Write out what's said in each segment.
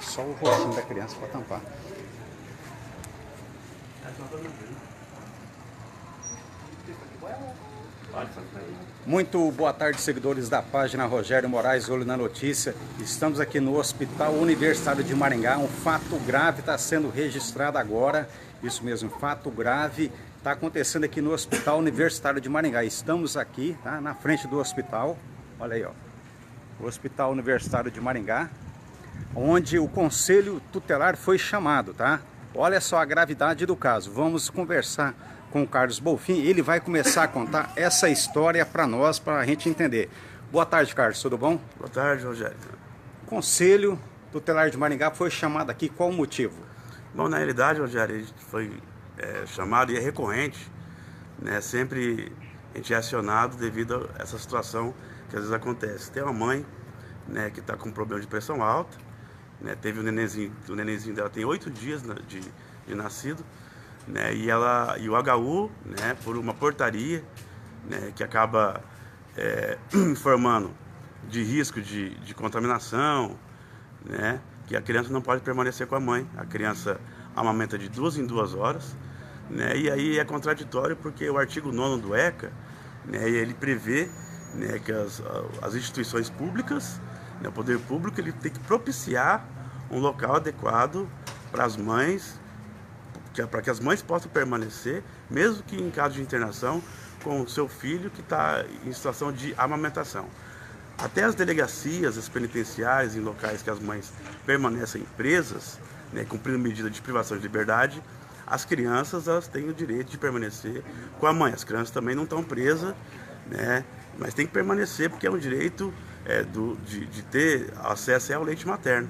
Só o rostinho da criança para tampar. Muito boa tarde, seguidores da página Rogério Moraes, Olho na Notícia. Estamos aqui no Hospital Universitário de Maringá. Um fato grave está sendo registrado agora. Isso mesmo, fato grave está acontecendo aqui no Hospital Universitário de Maringá. Estamos aqui, tá, na frente do hospital. Olha aí, ó. O Hospital Universitário de Maringá, onde o Conselho Tutelar foi chamado, tá? Olha só a gravidade do caso. Vamos conversar com o Carlos Bolfin. Ele vai começar a contar essa história para nós, para a gente entender. Boa tarde, Carlos. Tudo bom? Boa tarde, Rogério. O Conselho Tutelar de Maringá foi chamado aqui. Qual o motivo? Bom, na realidade, Rogério, a gente foi chamado e é recorrente, né? Sempre a gente é acionado devido a essa situação que às vezes acontece. Tem uma mãe, né, que está com problema de pressão alta, né? Teve o nenenzinho dela tem 8 dias de nascido, né? E o HU, né, por uma portaria, né, que acaba informando de risco de contaminação, né, que a criança não pode permanecer com a mãe. A criança amamenta de 2 em 2 horas, né, e aí é contraditório porque o artigo 9º do ECA, né, ele prevê, né, que as instituições públicas, né, o poder público, ele tem que propiciar um local adequado para as mães, para que as mães possam permanecer, mesmo que em caso de internação, com o seu filho que está em situação de amamentação. Até as delegacias, as penitenciárias, em locais que as mães permanecem presas, né, cumprindo medida de privação de liberdade, as crianças, elas têm o direito de permanecer com a mãe. As crianças também não estão presas, né, mas tem que permanecer porque é um direito de ter acesso ao leite materno,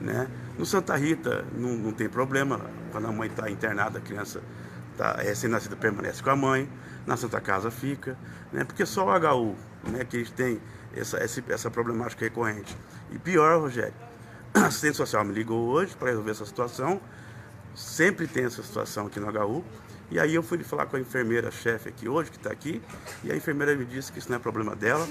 né. No Santa Rita não tem problema, quando a mãe está internada, a criança recém-nascida permanece com a mãe. Na Santa Casa fica, né, porque só o HU, né, que a gente tem essa problemática recorrente. E pior, Rogério, a assistente social me ligou hoje para resolver essa situação. Sempre tem essa situação aqui no HU. E aí eu fui falar com a enfermeira-chefe aqui hoje, que está aqui, e a enfermeira me disse que isso não é problema dela,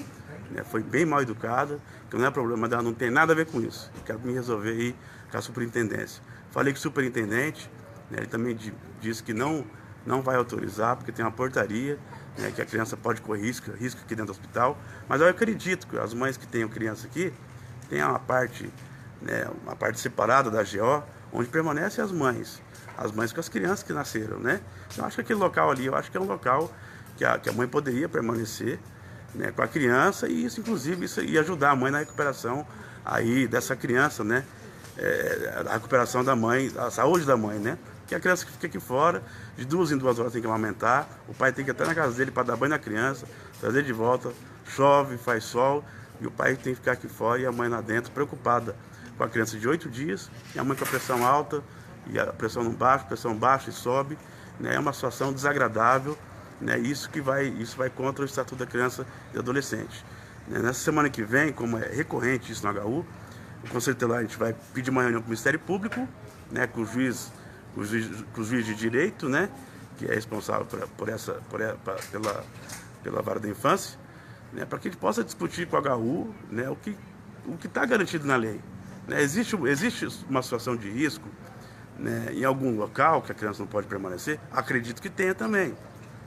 né, foi bem mal educada, que não é problema dela, não tem nada a ver com isso. Eu quero me resolver aí com a superintendência. Falei com o superintendente, né, ele também disse que não vai autorizar, porque tem uma portaria, né, que a criança pode correr risco aqui dentro do hospital. Mas eu acredito que as mães que tenham criança aqui, tem uma parte, né, uma parte separada da GO, onde permanecem as mães com as crianças que nasceram, né? Eu acho que aquele local ali, eu acho que é um local que a mãe poderia permanecer, né, com a criança, e isso, inclusive, isso ia ajudar a mãe na recuperação aí dessa criança, né? A recuperação da mãe, a saúde da mãe, né? Que a criança que fica aqui fora, de 2 em 2 horas tem que amamentar, o pai tem que ir até na casa dele para dar banho na criança, trazer de volta, chove, faz sol, e o pai tem que ficar aqui fora e a mãe lá dentro, preocupada com a criança de 8 dias, e a mãe com a pressão alta, e a pressão pressão baixa e sobe, né? É uma situação desagradável, né? Isso vai contra o Estatuto da Criança e do Adolescente. Nessa semana que vem, como é recorrente isso no HU, o Conselho Tutelar, a gente vai pedir uma reunião com o Ministério Público, né, com o juiz de direito, né, que é responsável pela vara da infância, né, para que ele possa discutir com o HU, né, o que está garantido na lei. Né. Existe uma situação de risco, né, em algum local que a criança não pode permanecer? Acredito que tenha também.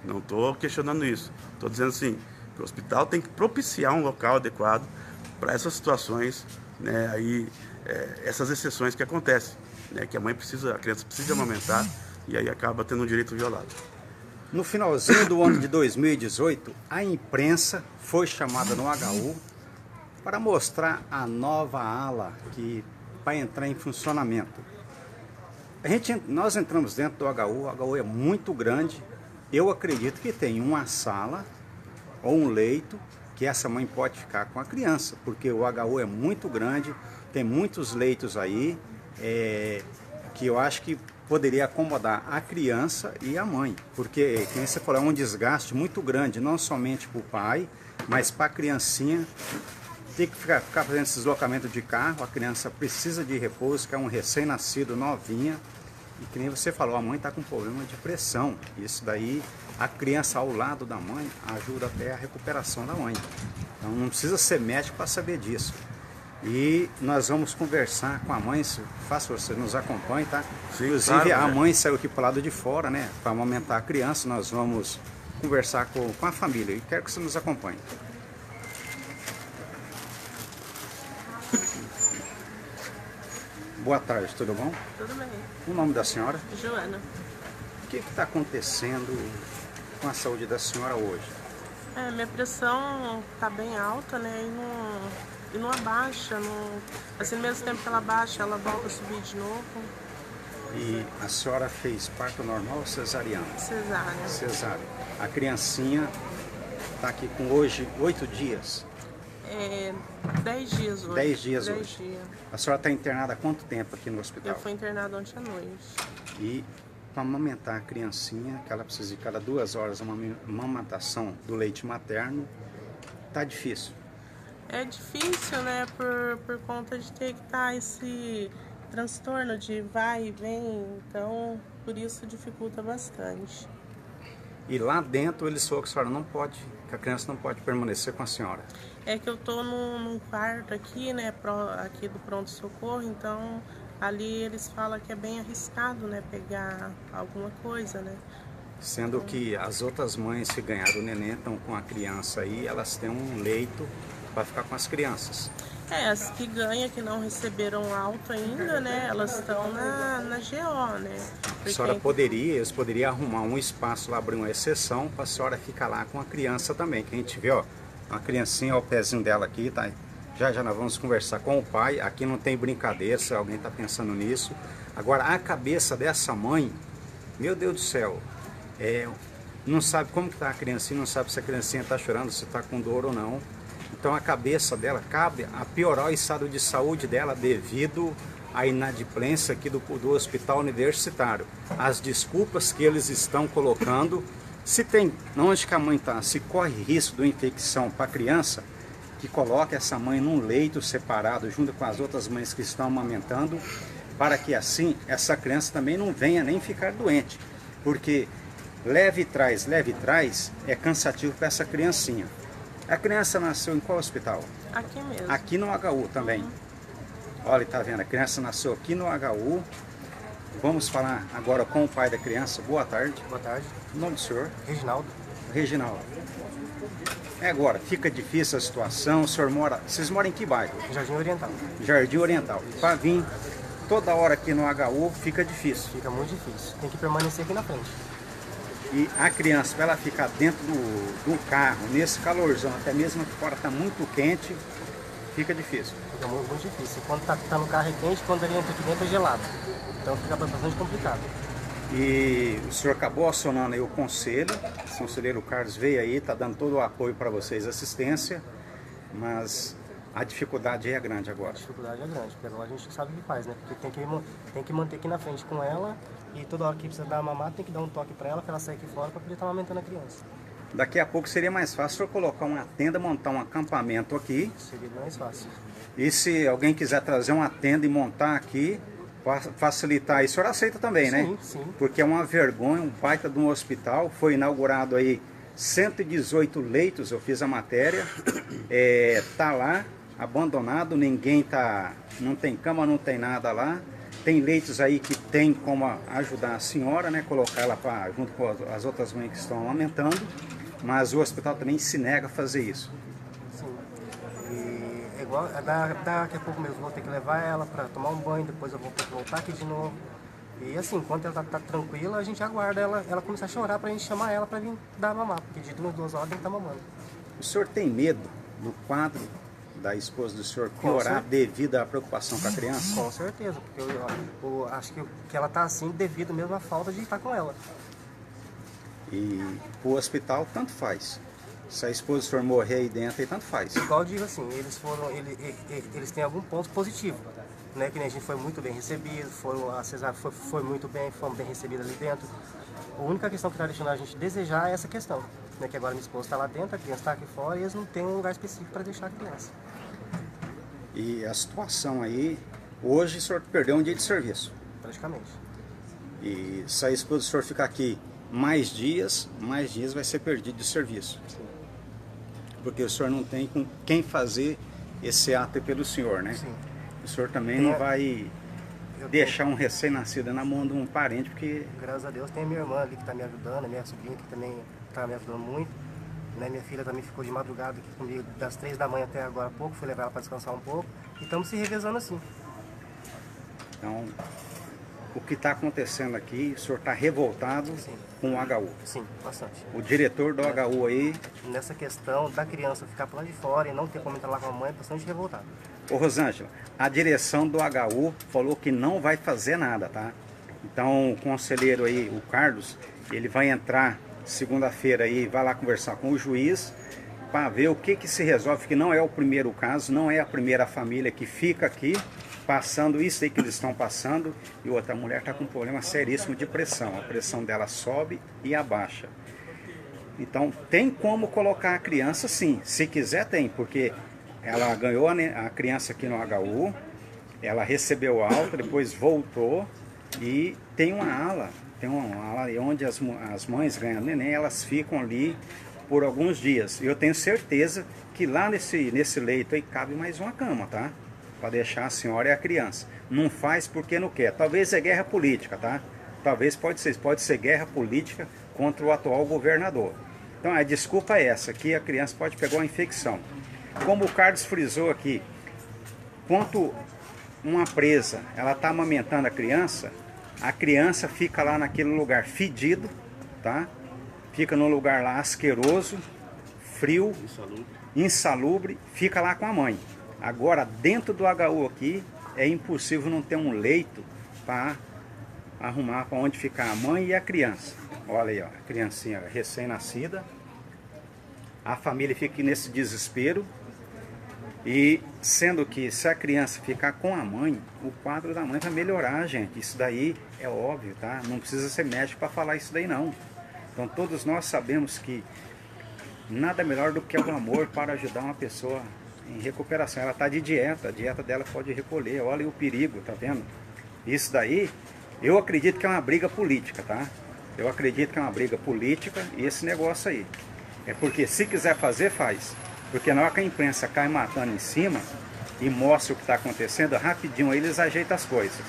Não estou questionando isso. Estou dizendo assim, que o hospital tem que propiciar um local adequado para essas situações, né, essas exceções que acontecem, né, que a criança precisa amamentar e aí acaba tendo um direito violado. No finalzinho do ano de 2018, a imprensa foi chamada no HU para mostrar a nova ala que vai entrar em funcionamento. Nós entramos dentro do HU, o HU é muito grande. Eu acredito que tem uma sala ou um leito que essa mãe pode ficar com a criança, porque o HU é muito grande, tem muitos leitos aí, que eu acho que poderia acomodar a criança e a mãe, porque, como você falou, é um desgaste muito grande, não somente para o pai, mas para a criancinha. Tem que ficar fazendo esse deslocamento de carro, a criança precisa de repouso, que é um recém-nascido novinha, e que nem você falou, a mãe está com problema de pressão. Isso daí, a criança ao lado da mãe ajuda até a recuperação da mãe. Então não precisa ser médico para saber disso. E nós vamos conversar com a mãe, faça você nos acompanhe, tá? Sim, Inclusive claro, a né? mãe saiu aqui para o lado de fora, né? Para amamentar a criança, nós vamos conversar com a família e quero que você nos acompanhe. Boa tarde, tudo bom? Tudo bem. O nome da senhora? Joana. O que está acontecendo com a saúde da senhora hoje? Minha pressão tá bem alta, né? E não abaixa. Assim, no mesmo tempo que ela abaixa, ela volta a subir de novo. E a senhora fez parto normal ou cesariana? Cesárea. Cesárea. A criancinha está aqui com hoje 8 dias. 10 dias hoje. 10 dias 10 hoje. dias. A senhora está internada há quanto tempo aqui no hospital? Eu fui internada ontem à noite. E para amamentar a criancinha, que ela precisa de cada 2 horas uma amamentação do leite materno, tá difícil. É difícil, né? Por conta de ter que estar esse transtorno de vai e vem. Então, por isso dificulta bastante. E lá dentro eles falaram que a senhora não pode, que a criança não pode permanecer com a senhora. É que eu tô num quarto aqui, né? Aqui do pronto-socorro, então ali eles falam que é bem arriscado, né? Pegar alguma coisa, né? Sendo que as outras mães que ganharam o neném estão com a criança aí, elas têm um leito para ficar com as crianças. As que ganham, que não receberam alto ainda, né? Elas estão na GO, né? A senhora poderia, eles poderiam arrumar um espaço lá, abrir uma exceção para a senhora ficar lá com a criança também. Que a gente vê, ó, uma criancinha, ó, o pezinho dela aqui, tá? Já nós vamos conversar com o pai. Aqui não tem brincadeira, se alguém está pensando nisso. Agora, a cabeça dessa mãe, meu Deus do céu, não sabe como que tá a criancinha, não sabe se a criancinha está chorando, se está com dor ou não. Então a cabeça dela cabe a piorar o estado de saúde dela devido à inadimplência aqui do hospital universitário. As desculpas que eles estão colocando, se tem, onde que a mãe está, se corre risco de uma infecção para a criança, que coloque essa mãe num leito separado junto com as outras mães que estão amamentando, para que assim essa criança também não venha nem ficar doente, porque leve e traz é cansativo para essa criancinha. A criança nasceu em qual hospital? Aqui mesmo. Aqui no HU também. Olha, tá vendo? A criança nasceu aqui no HU. Vamos falar agora com o pai da criança. Boa tarde. Boa tarde. O nome do senhor? Reginaldo. Reginaldo. Agora, fica difícil a situação. O senhor mora... Vocês moram em que bairro? Jardim Oriental. Jardim Oriental. Para vir toda hora aqui no HU fica difícil. Fica muito difícil. Tem que permanecer aqui na frente. E a criança, para ela ficar dentro do carro, nesse calorzão, até mesmo que fora está muito quente, fica difícil. Fica muito difícil. Quando tá no carro é quente, quando ele entra aqui dentro é gelado. Então fica bastante complicado. E o senhor acabou acionando aí o conselho, o conselheiro Carlos veio aí, está dando todo o apoio para vocês, assistência, mas a dificuldade é grande agora. A dificuldade é grande, porque agora a gente sabe o que faz, né? Porque tem que manter aqui na frente com ela e toda hora que precisa dar mamar tem que dar um toque para ela sair aqui fora para poder estar amamentando a criança. Daqui a pouco seria mais fácil o senhor colocar uma tenda, montar um acampamento aqui. Seria mais fácil. E se alguém quiser trazer uma tenda e montar aqui, facilitar isso, o senhor aceita também, né? Sim, sim. Porque é uma vergonha, um baita de um hospital, foi inaugurado aí 118 leitos, eu fiz a matéria, tá lá, abandonado, não tem cama, não tem nada lá. Tem leitos aí que tem como ajudar a senhora, né? Colocar ela junto com as outras mães que estão amamentando, mas o hospital também se nega a fazer isso. Sim. E é igual, daqui a pouco mesmo vou ter que levar ela para tomar um banho, depois eu vou ter que voltar aqui de novo. E assim, enquanto ela tá tranquila, a gente aguarda ela começar a chorar pra gente chamar ela pra vir dar mamar, porque de 2 horas tem que estar mamando. O senhor tem medo do quadro da esposa do senhor piorar devido à preocupação com a criança? Com certeza, porque eu acho que ela tá assim devido mesmo à falta de estar com ela. E o hospital tanto faz. Se a esposa do senhor morrer aí dentro, aí tanto faz. Igual eu digo assim, eles têm algum ponto positivo, né? Que nem a gente foi muito bem recebido, a cesárea foi muito bem, fomos bem recebidos ali dentro. A única questão que está deixando a gente desejar é essa questão, né? Que agora minha esposa está lá dentro, a criança está aqui fora e eles não têm um lugar específico para deixar a criança. E a situação aí, hoje o senhor perdeu um dia de serviço. Praticamente. E se a esposa do senhor ficar aqui mais dias vai ser perdido de serviço. Sim. Porque o senhor não tem com quem fazer esse ato é pelo senhor, né? Sim. O senhor também não vai deixar um recém-nascido na mão de um parente, porque... Graças a Deus tem a minha irmã ali que está me ajudando, a minha sobrinha que também está me ajudando muito. Né? Minha filha também ficou de madrugada aqui comigo das 3 da manhã até agora há pouco, fui levar ela para descansar um pouco. E estamos se revezando assim. Então, o que está acontecendo aqui, o senhor está revoltado com o HU. Sim, bastante. O diretor do HU aí... Nessa questão da criança ficar por lá de fora e não ter como entrar lá com a mãe, é bastante revoltado. Ô Rosângela, a direção do HU falou que não vai fazer nada, tá? Então o conselheiro aí, o Carlos, ele vai entrar segunda-feira aí, vai lá conversar com o juiz para ver o que se resolve, que não é o primeiro caso, não é a primeira família que fica aqui passando isso aí que eles estão passando, e outra mulher está com um problema seríssimo de pressão, a pressão dela sobe e abaixa. Então tem como colocar a criança sim, se quiser tem, porque ela ganhou a criança aqui no HU, ela recebeu alta, depois voltou e tem uma ala onde as mães ganham neném, elas ficam ali por alguns dias. Eu tenho certeza que lá nesse leito aí cabe mais uma cama, tá? Para deixar a senhora e a criança. Não faz porque não quer. Talvez é guerra política, tá? Talvez pode ser guerra política contra o atual governador. Então a desculpa é essa, que a criança pode pegar uma infecção. Como o Carlos frisou aqui, quando uma presa ela está amamentando a criança fica lá naquele lugar fedido, tá? Fica num lugar lá asqueroso, frio, insalubre, fica lá com a mãe. Agora, dentro do HU aqui, é impossível não ter um leito para arrumar para onde ficar a mãe e a criança. Olha aí, ó, a criancinha recém-nascida. A família fica nesse desespero. E sendo que se a criança ficar com a mãe, o quadro da mãe vai melhorar, gente. Isso daí é óbvio, tá? Não precisa ser médico para falar isso daí, não. Então todos nós sabemos que nada melhor do que o amor para ajudar uma pessoa em recuperação. Ela está de dieta, a dieta dela pode recolher. Olha o perigo, tá vendo? Isso daí, eu acredito que é uma briga política, tá? Eu acredito que é uma briga política e esse negócio aí. É porque se quiser fazer, faz. Porque na hora que a imprensa cai matando em cima e mostra o que está acontecendo, rapidinho aí eles ajeitam as coisas.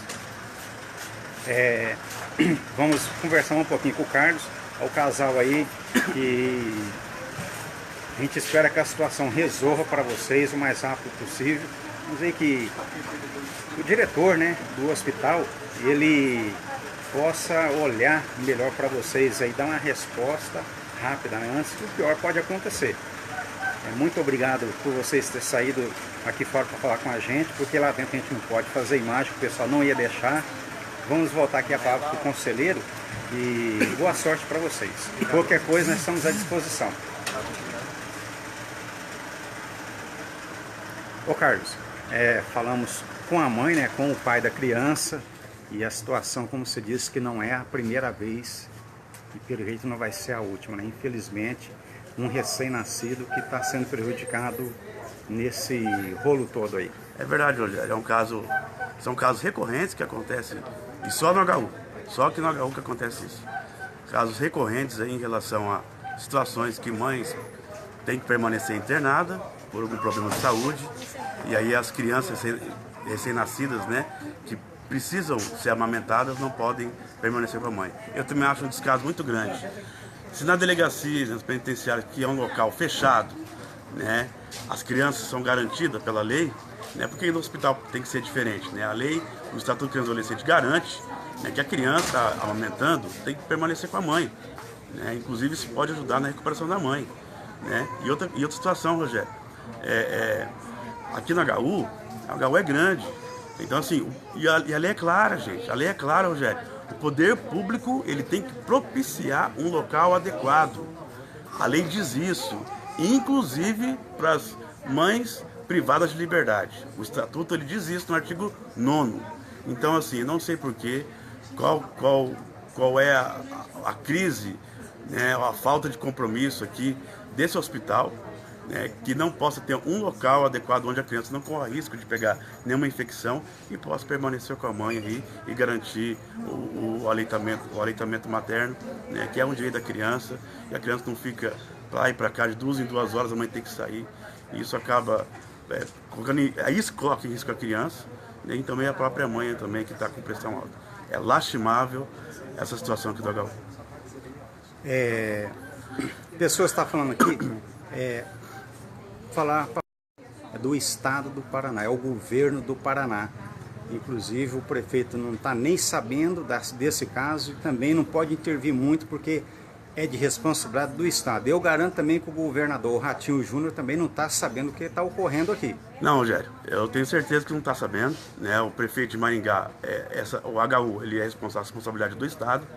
Vamos conversar um pouquinho com o Carlos, o casal aí, que a gente espera que a situação resolva para vocês o mais rápido possível. Vamos ver que o diretor, né, do hospital, ele possa olhar melhor para vocês aí, dar uma resposta rápida, né, antes que o pior pode acontecer. Muito obrigado por vocês terem saído aqui fora para falar com a gente, porque lá dentro a gente não pode fazer imagem, o pessoal não ia deixar. Vamos voltar aqui a palavra para o conselheiro e boa sorte para vocês. Qualquer coisa nós estamos à disposição. Ô Carlos, falamos com a mãe, né, com o pai da criança, e a situação, como você disse, que não é a primeira vez e pelo jeito não vai ser a última, né? Infelizmente, um recém-nascido que está sendo prejudicado nesse rolo todo aí. É verdade, Rogério, são casos recorrentes que acontecem, e só no HU, só aqui no HU que acontece isso. Casos recorrentes aí em relação a situações que mães têm que permanecer internadas por algum problema de saúde, e aí as crianças recém-nascidas, né, que precisam ser amamentadas, não podem permanecer com a mãe. Eu também acho um descaso muito grande. Se na delegacia, nas penitenciárias, que é um local fechado, né, as crianças são garantidas pela lei, né, porque no hospital tem que ser diferente, né? A lei, o Estatuto da Criança e Adolescente garante, né, que a criança amamentando tem que permanecer com a mãe, né? Inclusive isso pode ajudar na recuperação da mãe, né? E outra situação, Rogério, aqui no HU é grande, então assim, e a lei é clara, gente, a lei é clara, Rogério. O poder público, ele tem que propiciar um local adequado. A lei diz isso, inclusive para as mães privadas de liberdade. O Estatuto, ele diz isso no artigo 9º. Então, assim, não sei porquê, qual é a crise, né, a falta de compromisso aqui desse hospital, né, que não possa ter um local adequado onde a criança não corra risco de pegar nenhuma infecção e possa permanecer com a mãe aí e garantir o aleitamento materno, né, que é um direito da criança, e a criança não fica para ir para cá de 2 em 2 horas, a mãe tem que sair, e isso acaba isso coloca em risco a criança, né, e também a própria mãe também que está com pressão alta. É lastimável essa situação aqui do HU. Pessoas estão falando aqui, falar do estado do Paraná, é o governo do Paraná. Inclusive o prefeito não está nem sabendo desse caso e também não pode intervir muito porque é de responsabilidade do estado. Eu garanto também que o governador, o Ratinho Júnior, também não está sabendo o que está ocorrendo aqui. Não, Rogério, eu tenho certeza que não está sabendo, né? O prefeito de Maringá, o HU, ele é responsabilidade do estado,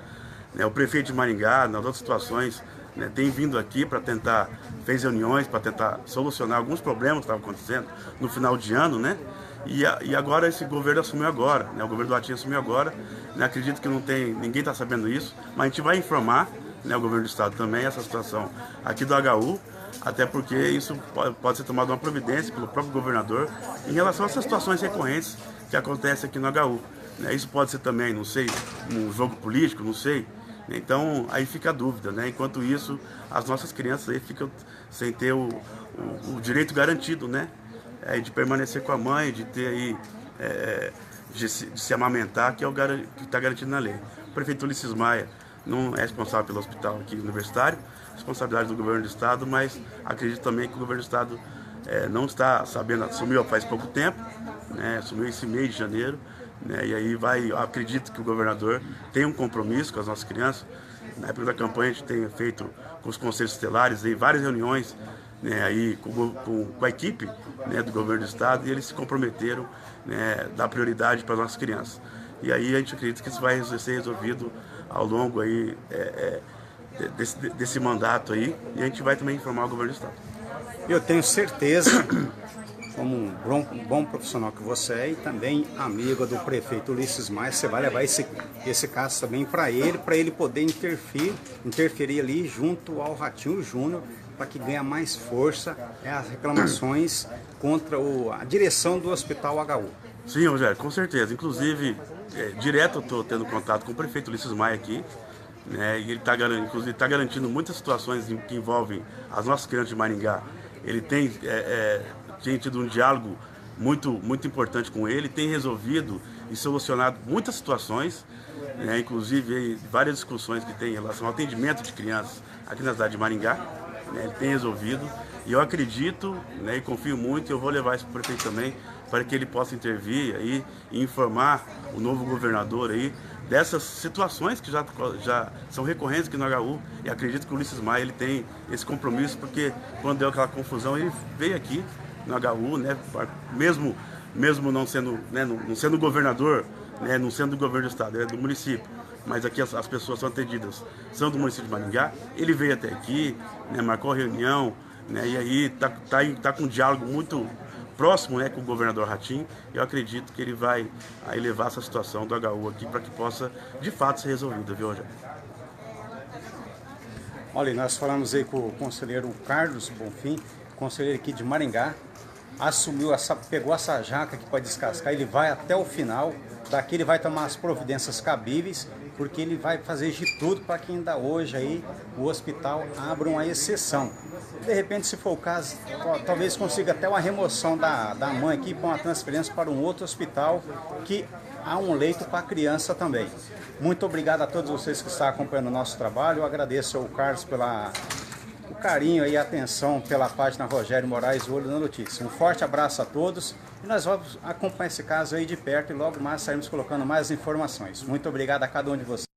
né? O prefeito de Maringá, nas outras situações, né, tem vindo aqui para tentar, fez reuniões para tentar solucionar alguns problemas que estavam acontecendo no final de ano, né? E agora esse governo assumiu agora, né? O governo do Ratinho assumiu agora, né? Acredito que ninguém está sabendo isso, mas a gente vai informar, né, o governo do estado também essa situação aqui do HU, até porque isso pode ser tomado uma providência pelo próprio governador em relação a essas situações recorrentes que acontecem aqui no HU, né? Isso pode ser também, não sei, um jogo político, não sei. Então aí fica a dúvida, né? Enquanto isso, as nossas crianças aí ficam sem ter o direito garantido, né? De permanecer com a mãe, de ter aí, de se amamentar, que é o que está garantido na lei. O prefeito Ulisses Maia não é responsável pelo hospital aqui universitário, responsabilidade do governo do estado, mas acredito também que o governo do estado não está sabendo, assumiu faz pouco tempo, né? Assumiu esse mês de janeiro, né? E aí acredito que o governador tem um compromisso com as nossas crianças. Na época da campanha a gente tem feito com os conselhos tutelares aí, várias reuniões, né, aí com a equipe, né, do governo do estado, e eles se comprometeram, né, dar prioridade para as nossas crianças. E aí a gente acredita que isso vai ser resolvido ao longo aí, desse mandato aí, e a gente vai também informar o governo do estado. Eu tenho certeza, como um bom profissional que você é e também amigo do prefeito Ulisses Maia, você vai levar esse caso também para ele poder interferir ali junto ao Ratinho Júnior, para que ganhe mais força as reclamações contra a direção do Hospital HU. Sim, Rogério, com certeza. Inclusive, direto eu estou tendo contato com o prefeito Ulisses Maia aqui, né, e ele está garantindo muitas situações que envolvem as nossas crianças de Maringá. Ele tem tido um diálogo muito importante com ele, tem resolvido e solucionado muitas situações, né, inclusive várias discussões que tem em relação ao atendimento de crianças aqui na cidade de Maringá, né, ele tem resolvido, e eu acredito, né, e confio muito, e eu vou levar isso para o prefeito também, para que ele possa intervir aí e informar o novo governador aí dessas situações que já são recorrentes aqui no HU, e acredito que o Ulisses Maia ele tem esse compromisso, porque quando deu aquela confusão ele veio aqui no HU, né, mesmo não sendo, né, não sendo governador, né, não sendo do governo do estado, é do município, mas aqui as pessoas são atendidas, são do município de Maringá. Ele veio até aqui, né, marcou a reunião, né, e aí tá com um diálogo muito próximo, né, com o governador Ratinho. Eu acredito que ele vai aí levar essa situação do HU aqui para que possa de fato ser resolvida, viu, Rogério? Olha, nós falamos aí com o conselheiro Carlos Bonfim, conselheiro aqui de Maringá, pegou essa jaca aqui para descascar, ele vai até o final, daqui ele vai tomar as providências cabíveis, porque ele vai fazer de tudo para que ainda hoje aí o hospital abra uma exceção. De repente, se for o caso, talvez consiga até uma remoção da mãe aqui para uma transferência para um outro hospital que há um leito para a criança também. Muito obrigado a todos vocês que estão acompanhando o nosso trabalho. Eu agradeço ao Carlos o carinho e a atenção pela página Rogério Moraes, o Olho na Notícia. Um forte abraço a todos e nós vamos acompanhar esse caso aí de perto e logo mais sairemos colocando mais informações. Muito obrigado a cada um de vocês.